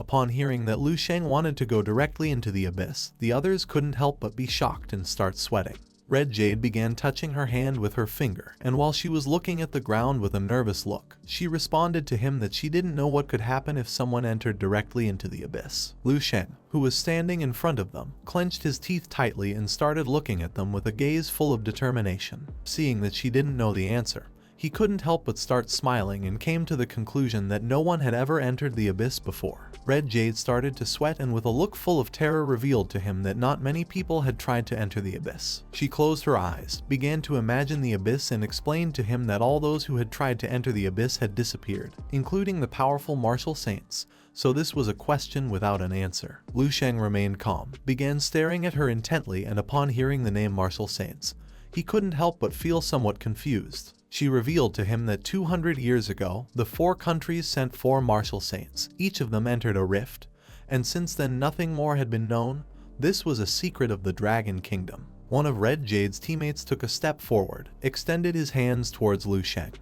Upon hearing that Lu Sheng wanted to go directly into the abyss, the others couldn't help but be shocked and start sweating. Red Jade began touching her hand with her finger, and while she was looking at the ground with a nervous look, she responded to him that she didn't know what could happen if someone entered directly into the abyss. Lu Sheng, who was standing in front of them, clenched his teeth tightly and started looking at them with a gaze full of determination. Seeing that she didn't know the answer, he couldn't help but start smiling and came to the conclusion that no one had ever entered the abyss before. Red Jade started to sweat and with a look full of terror revealed to him that not many people had tried to enter the abyss. She closed her eyes, began to imagine the abyss and explained to him that all those who had tried to enter the abyss had disappeared, including the powerful martial saints. So this was a question without an answer. Lu Sheng remained calm, began staring at her intently, and upon hearing the name martial saints, he couldn't help but feel somewhat confused. She revealed to him that 200 years ago, the 4 countries sent 4 martial saints. Each of them entered a rift, and since then nothing more had been known. This was a secret of the Dragon Kingdom. One of Red Jade's teammates took a step forward, extended his hands towards Lu Sheng,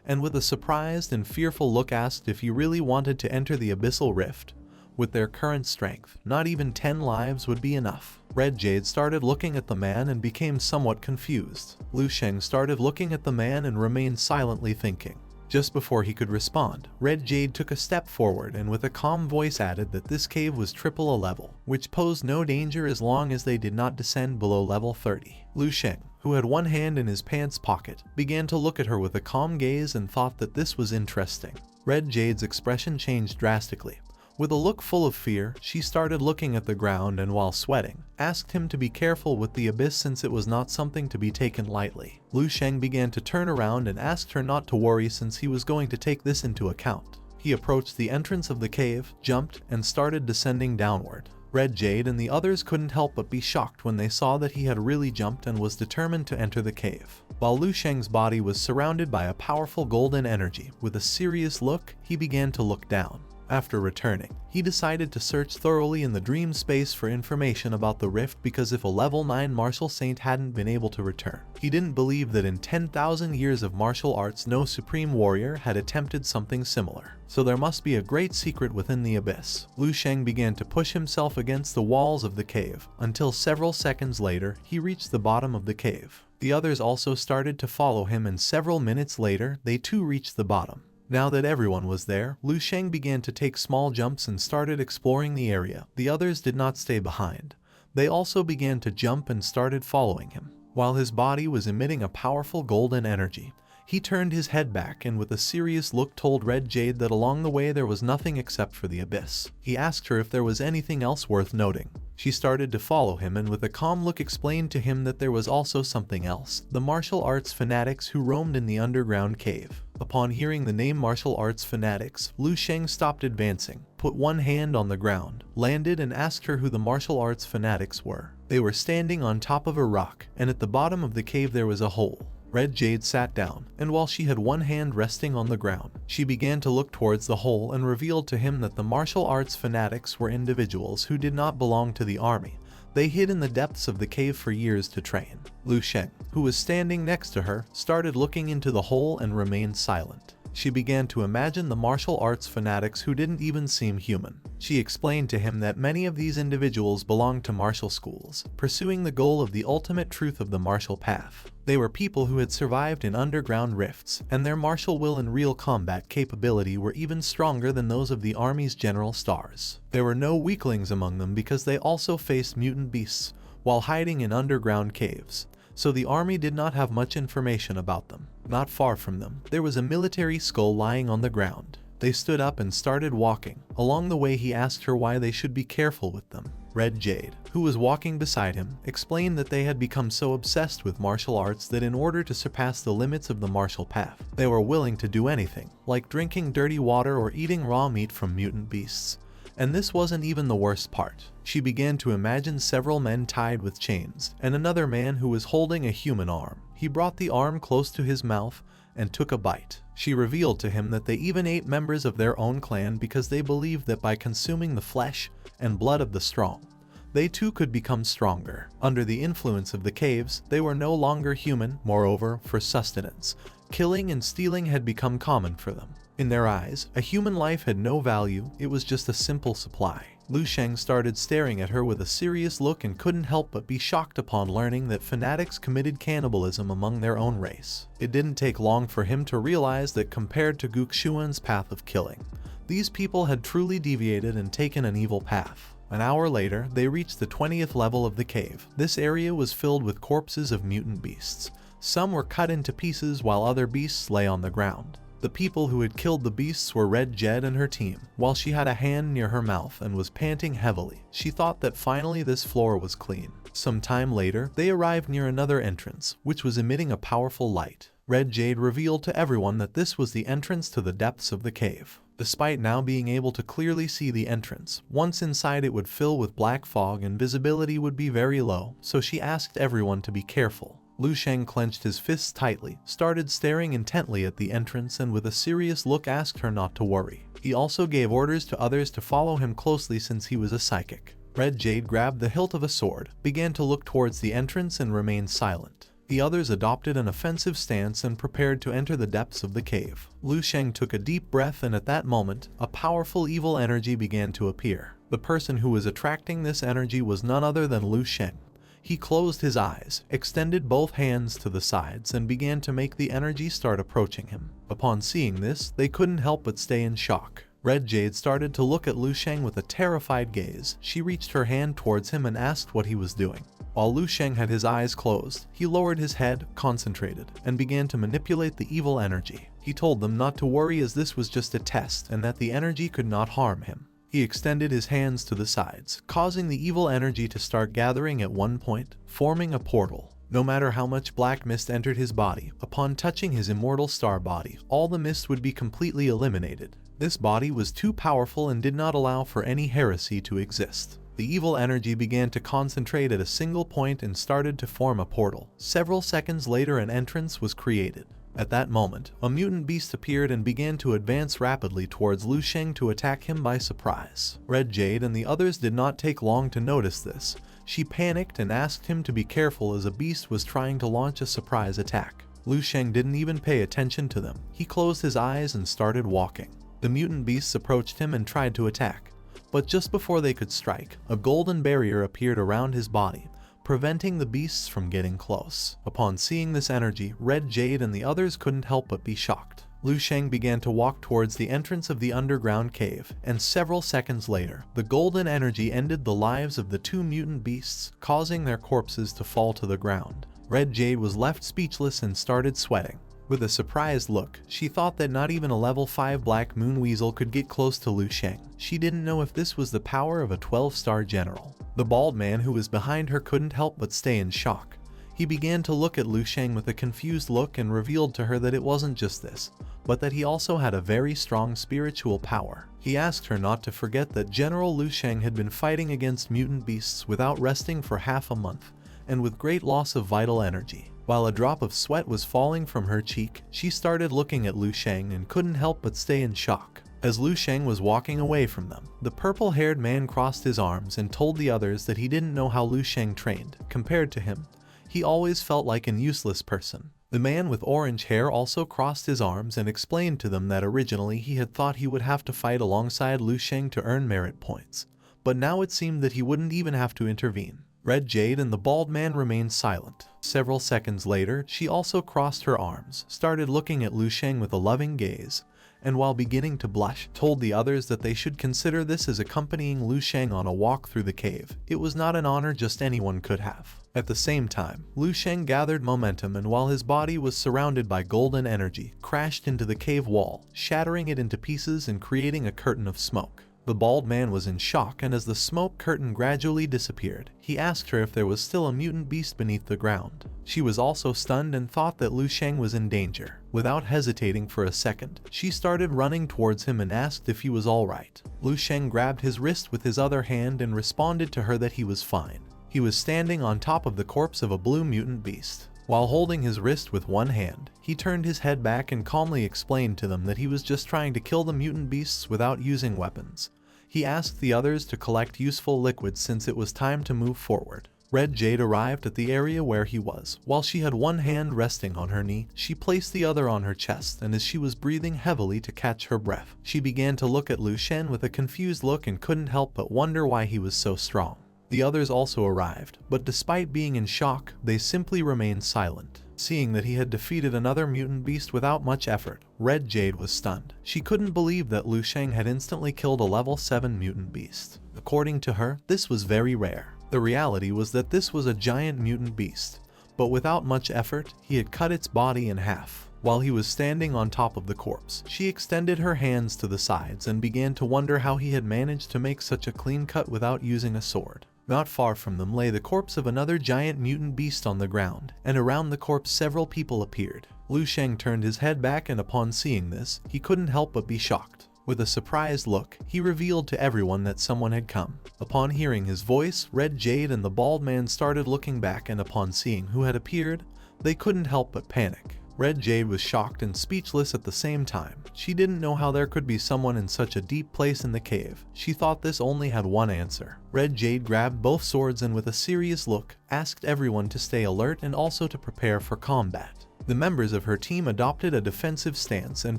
and with a surprised and fearful look asked if he really wanted to enter the abyssal rift. With their current strength, not even 10 lives would be enough. Red Jade started looking at the man and became somewhat confused. Lu Sheng started looking at the man and remained silently thinking. Just before he could respond, Red Jade took a step forward and with a calm voice added that this cave was triple a level, which posed no danger as long as they did not descend below level 30. Lu Sheng, who had one hand in his pants pocket, began to look at her with a calm gaze and thought that this was interesting. Red Jade's expression changed drastically. With a look full of fear, she started looking at the ground and while sweating, asked him to be careful with the abyss since it was not something to be taken lightly. Lu Sheng began to turn around and asked her not to worry since he was going to take this into account. He approached the entrance of the cave, jumped, and started descending downward. Red Jade and the others couldn't help but be shocked when they saw that he had really jumped and was determined to enter the cave. While Lu Sheng's body was surrounded by a powerful golden energy, with a serious look, he began to look down. After returning, he decided to search thoroughly in the dream space for information about the rift because if a level 9 martial saint hadn't been able to return, he didn't believe that in 10,000 years of martial arts no supreme warrior had attempted something similar. So there must be a great secret within the abyss. Lu Sheng began to push himself against the walls of the cave, until several seconds later, he reached the bottom of the cave. The others also started to follow him and several minutes later, they too reached the bottom. Now that everyone was there, Lu Sheng began to take small jumps and started exploring the area. The others did not stay behind. They also began to jump and started following him. While his body was emitting a powerful golden energy, he turned his head back and with a serious look told Red Jade that along the way there was nothing except for the abyss. He asked her if there was anything else worth noting. She started to follow him and with a calm look explained to him that there was also something else, the martial arts fanatics who roamed in the underground cave. Upon hearing the name martial arts fanatics, Lu Sheng stopped advancing, put one hand on the ground, landed and asked her who the martial arts fanatics were. They were standing on top of a rock, and at the bottom of the cave there was a hole. Red Jade sat down, and while she had one hand resting on the ground, she began to look towards the hole and revealed to him that the martial arts fanatics were individuals who did not belong to the army. They hid in the depths of the cave for years to train. Lu Sheng, who was standing next to her, started looking into the hole and remained silent. She began to imagine the martial arts fanatics who didn't even seem human. She explained to him that many of these individuals belonged to martial schools, pursuing the goal of the ultimate truth of the martial path. They were people who had survived in underground rifts, and their martial will and real combat capability were even stronger than those of the army's general stars. There were no weaklings among them because they also faced mutant beasts while hiding in underground caves, so the army did not have much information about them. Not far from them, there was a military skull lying on the ground. They stood up and started walking. Along the way he asked her why they should be careful with them. Red Jade, who was walking beside him, explained that they had become so obsessed with martial arts that in order to surpass the limits of the martial path, they were willing to do anything, like drinking dirty water or eating raw meat from mutant beasts. And this wasn't even the worst part. She began to imagine several men tied with chains, and another man who was holding a human arm. He brought the arm close to his mouth and took a bite. She revealed to him that they even ate members of their own clan because they believed that by consuming the flesh and blood of the strong, they too could become stronger. Under the influence of the caves, they were no longer human. Moreover, for sustenance, killing and stealing had become common for them. In their eyes, a human life had no value, it was just a simple supply. Lu Sheng started staring at her with a serious look and couldn't help but be shocked upon learning that fanatics committed cannibalism among their own race. It didn't take long for him to realize that compared to Guxuan's path of killing, these people had truly deviated and taken an evil path. An hour later, they reached the 20th level of the cave. This area was filled with corpses of mutant beasts. Some were cut into pieces while other beasts lay on the ground. The people who had killed the beasts were Red Jed and her team. While she had a hand near her mouth and was panting heavily, she thought that finally this floor was clean. Some time later, they arrived near another entrance, which was emitting a powerful light. Red Jade revealed to everyone that this was the entrance to the depths of the cave. Despite now being able to clearly see the entrance, once inside it would fill with black fog and visibility would be very low, so she asked everyone to be careful. Lu Sheng clenched his fists tightly, started staring intently at the entrance and with a serious look asked her not to worry. He also gave orders to others to follow him closely since he was a psychic. Red Jade grabbed the hilt of a sword, began to look towards the entrance and remained silent. The others adopted an offensive stance and prepared to enter the depths of the cave. Lu Sheng took a deep breath and at that moment, a powerful evil energy began to appear. The person who was attracting this energy was none other than Lu Sheng. He closed his eyes, extended both hands to the sides and began to make the energy start approaching him. Upon seeing this, they couldn't help but stay in shock. Red Jade started to look at Lu Sheng with a terrified gaze. She reached her hand towards him and asked what he was doing. While Lu Sheng had his eyes closed, he lowered his head, concentrated, and began to manipulate the evil energy. He told them not to worry as this was just a test and that the energy could not harm him. He extended his hands to the sides, causing the evil energy to start gathering at one point, forming a portal. No matter how much black mist entered his body, upon touching his immortal star body, all the mist would be completely eliminated. This body was too powerful and did not allow for any heresy to exist. The evil energy began to concentrate at a single point and started to form a portal. Several seconds later, an entrance was created. At that moment, a mutant beast appeared and began to advance rapidly towards Lu Sheng to attack him by surprise. Red Jade and the others did not take long to notice this. She panicked and asked him to be careful as a beast was trying to launch a surprise attack. Lu Sheng didn't even pay attention to them. He closed his eyes and started walking. The mutant beasts approached him and tried to attack. But just before they could strike, a golden barrier appeared around his body, preventing the beasts from getting close. Upon seeing this energy, Red Jade and the others couldn't help but be shocked. Lu Sheng began to walk towards the entrance of the underground cave, and several seconds later, the golden energy ended the lives of the two mutant beasts, causing their corpses to fall to the ground. Red Jade was left speechless and started sweating. With a surprised look, she thought that not even a level 5 Black Moon Weasel could get close to Lu Sheng. She didn't know if this was the power of a 12-star general. The bald man who was behind her couldn't help but stay in shock. He began to look at Lu Sheng with a confused look and revealed to her that it wasn't just this, but that he also had a very strong spiritual power. He asked her not to forget that General Lu Sheng had been fighting against mutant beasts without resting for half a month, and with great loss of vital energy. While a drop of sweat was falling from her cheek, she started looking at Lu Sheng and couldn't help but stay in shock. As Lu Sheng was walking away from them, the purple-haired man crossed his arms and told the others that he didn't know how Lu Sheng trained. Compared to him, he always felt like an useless person. The man with orange hair also crossed his arms and explained to them that originally he had thought he would have to fight alongside Lu Sheng to earn merit points, but now it seemed that he wouldn't even have to intervene. Red Jade and the bald man remained silent. Several seconds later, she also crossed her arms, started looking at Lu Sheng with a loving gaze, and while beginning to blush, told the others that they should consider this as accompanying Lu Sheng on a walk through the cave. It was not an honor just anyone could have. At the same time, Lu Sheng gathered momentum and while his body was surrounded by golden energy, crashed into the cave wall, shattering it into pieces and creating a curtain of smoke. The bald man was in shock, and as the smoke curtain gradually disappeared, he asked her if there was still a mutant beast beneath the ground. She was also stunned and thought that Lu Sheng was in danger. Without hesitating for a second, she started running towards him and asked if he was alright. Lu Sheng grabbed his wrist with his other hand and responded to her that he was fine. He was standing on top of the corpse of a blue mutant beast. While holding his wrist with one hand, he turned his head back and calmly explained to them that he was just trying to kill the mutant beasts without using weapons. He asked the others to collect useful liquids since it was time to move forward. Red Jade arrived at the area where he was. While she had one hand resting on her knee, she placed the other on her chest, and as she was breathing heavily to catch her breath, she began to look at Lu Shen with a confused look and couldn't help but wonder why he was so strong. The others also arrived, but despite being in shock, they simply remained silent. Seeing that he had defeated another mutant beast without much effort, Red Jade was stunned. She couldn't believe that Lu Sheng had instantly killed a level 7 mutant beast. According to her, this was very rare. The reality was that this was a giant mutant beast, but without much effort, he had cut its body in half. While he was standing on top of the corpse, she extended her hands to the sides and began to wonder how he had managed to make such a clean cut without using a sword. Not far from them lay the corpse of another giant mutant beast on the ground, and around the corpse several people appeared. Lu Sheng turned his head back, and upon seeing this, he couldn't help but be shocked. With a surprised look, he revealed to everyone that someone had come. Upon hearing his voice, Red Jade and the bald man started looking back, and upon seeing who had appeared, they couldn't help but panic. Red Jade was shocked and speechless at the same time. She didn't know how there could be someone in such a deep place in the cave. She thought this only had one answer. Red Jade grabbed both swords and with a serious look, asked everyone to stay alert and also to prepare for combat. The members of her team adopted a defensive stance and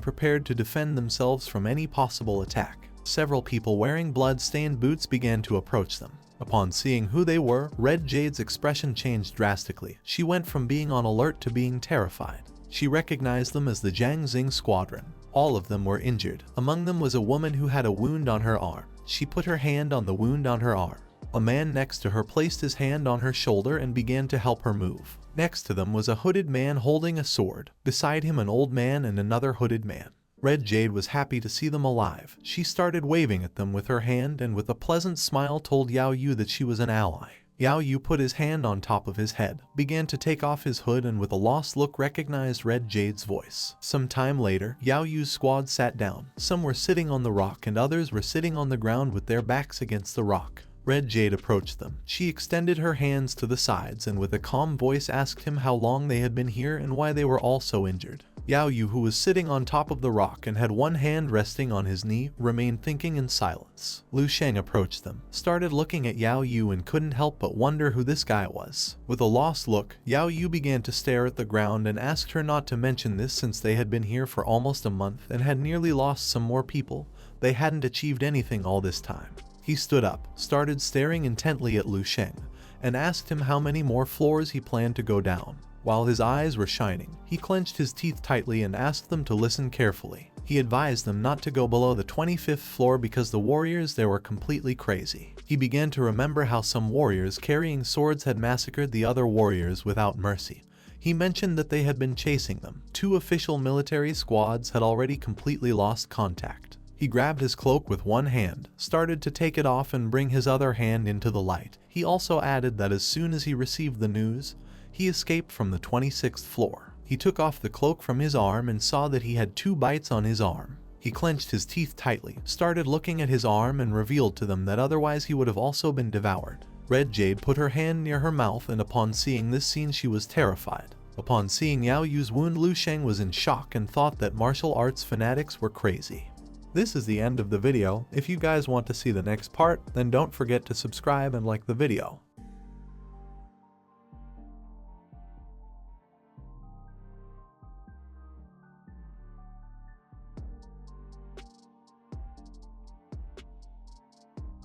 prepared to defend themselves from any possible attack. Several people wearing blood-stained boots began to approach them. Upon seeing who they were, Red Jade's expression changed drastically. She went from being on alert to being terrified. She recognized them as the Jiang Xing squadron. All of them were injured. Among them was a woman who had a wound on her arm. She put her hand on the wound on her arm. A man next to her placed his hand on her shoulder and began to help her move. Next to them was a hooded man holding a sword. Beside him an old man and another hooded man. Red Jade was happy to see them alive. She started waving at them with her hand and with a pleasant smile told Yao Yu that she was an ally. Yao Yu put his hand on top of his head, began to take off his hood, and with a lost look recognized Red Jade's voice. Some time later, Yao Yu's squad sat down. Some were sitting on the rock and others were sitting on the ground with their backs against the rock. Red Jade approached them. She extended her hands to the sides and with a calm voice asked him how long they had been here and why they were all so injured. Yao Yu, who was sitting on top of the rock and had one hand resting on his knee, remained thinking in silence. Lu Sheng approached them, started looking at Yao Yu and couldn't help but wonder who this guy was. With a lost look, Yao Yu began to stare at the ground and asked her not to mention this since they had been here for almost a month and had nearly lost some more people. They hadn't achieved anything all this time. He stood up, started staring intently at Lu Sheng, and asked him how many more floors he planned to go down. While his eyes were shining, he clenched his teeth tightly and asked them to listen carefully. He advised them not to go below the 25th floor because the warriors there were completely crazy. He began to remember how some warriors carrying swords had massacred the other warriors without mercy. He mentioned that they had been chasing them. 2 official military squads had already completely lost contact. He grabbed his cloak with one hand, started to take it off and bring his other hand into the light. He also added that as soon as he received the news, he escaped from the 26th floor. He took off the cloak from his arm and saw that he had 2 bites on his arm. He clenched his teeth tightly, started looking at his arm and revealed to them that otherwise he would have also been devoured. Red Jade put her hand near her mouth and upon seeing this scene she was terrified. Upon seeing Yao Yu's wound, Lu Sheng was in shock and thought that martial arts fanatics were crazy. This is the end of the video. If you guys want to see the next part, then don't forget to subscribe and like the video.